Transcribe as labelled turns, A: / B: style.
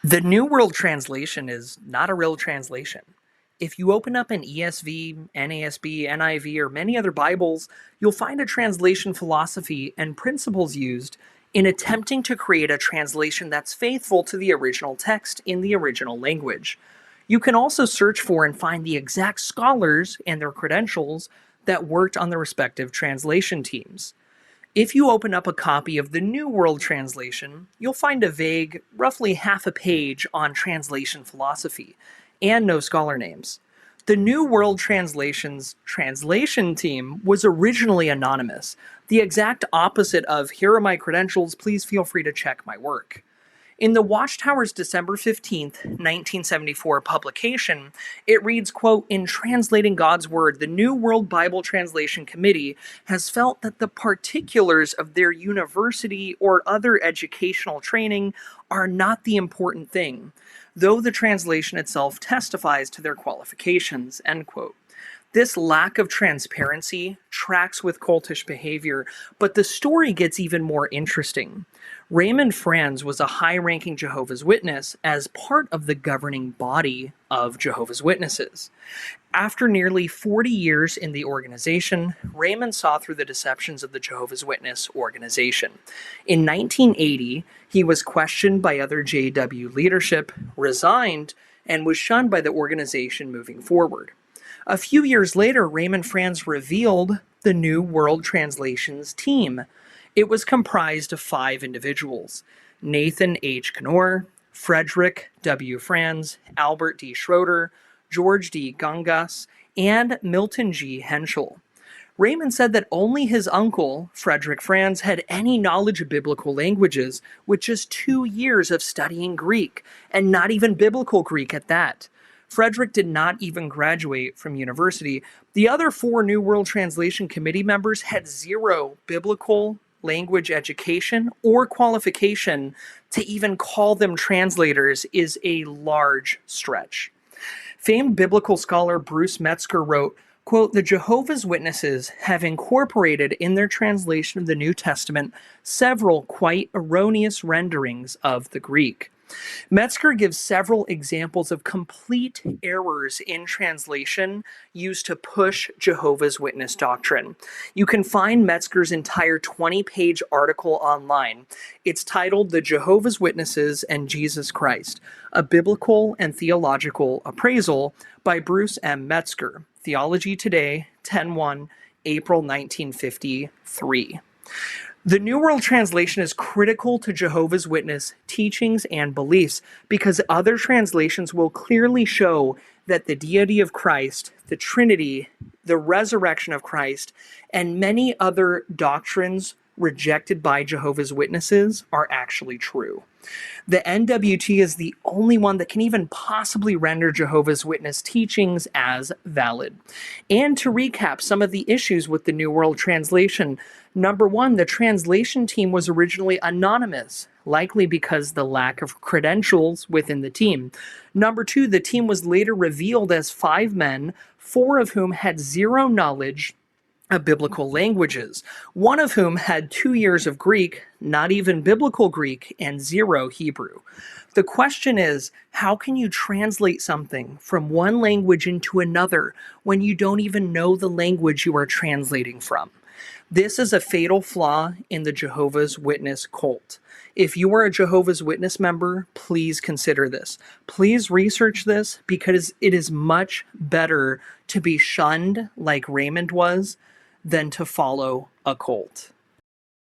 A: The New World Translation is not a real translation. If you open up an ESV, NASB, NIV, or many other Bibles, you'll find a translation philosophy and principles used in attempting to create a translation that's faithful to the original text in the original language. You can also search for and find the exact scholars and their credentials that worked on the respective translation teams. If you open up a copy of the New World Translation, you'll find a vague, roughly half a page on translation philosophy, and no scholar names. The New World Translation's translation team was originally anonymous, the exact opposite of "here are my credentials, please feel free to check my work." In the Watchtower's December 15th, 1974 publication, it reads, quote, "In translating God's Word, the New World Bible Translation Committee has felt that the particulars of their university or other educational training are not the important thing, though the translation itself testifies to their qualifications," end quote. This lack of transparency tracks with cultish behavior, but the story gets even more interesting. Raymond Franz was a high-ranking Jehovah's Witness as part of the governing body of Jehovah's Witnesses. After nearly 40 years in the organization, Raymond saw through the deceptions of the Jehovah's Witness organization. In 1980, he was questioned by other JW leadership, resigned, and was shunned by the organization moving forward. A few years later, Raymond Franz revealed the New World Translations team. It was comprised of 5 individuals: Nathan H. Knorr, Frederick W. Franz, Albert D. Schroeder, George D. Gangas, and Milton G. Henschel. Raymond said that only his uncle, Frederick Franz, had any knowledge of biblical languages, with just 2 years of studying Greek, and not even biblical Greek at that. Frederick did not even graduate from university. The other 4 New World Translation Committee members had 0 biblical language education or qualification. To even call them translators is a large stretch. Famed biblical scholar Bruce Metzger wrote, quote, "The Jehovah's Witnesses have incorporated in their translation of the New Testament several quite erroneous renderings of the Greek." Metzger gives several examples of complete errors in translation used to push Jehovah's Witness doctrine. You can find Metzger's entire 20-page article online. It's titled "The Jehovah's Witnesses and Jesus Christ: A Biblical and Theological Appraisal" by Bruce M. Metzger. Theology Today, 10/1, April 1953. The New World Translation is critical to Jehovah's Witness teachings and beliefs because other translations will clearly show that the deity of Christ, the Trinity, the resurrection of Christ, and many other doctrines rejected by Jehovah's Witnesses are actually true. The NWT is the only one that can even possibly render Jehovah's Witness teachings as valid. And to recap some of the issues with the New World Translation, number 1, the translation team was originally anonymous, likely because the lack of credentials within the team. Number 2, the team was later revealed as 5 men, 4 of whom had 0 knowledge of biblical languages, 1 of whom had 2 years of Greek, not even biblical Greek, and 0 Hebrew. The question is, how can you translate something from one language into another when you don't even know the language you are translating from? This is a fatal flaw in the Jehovah's Witness cult. If you are a Jehovah's Witness member, please consider this. Please research this because it is much better to be shunned like Raymond was than to follow a cult.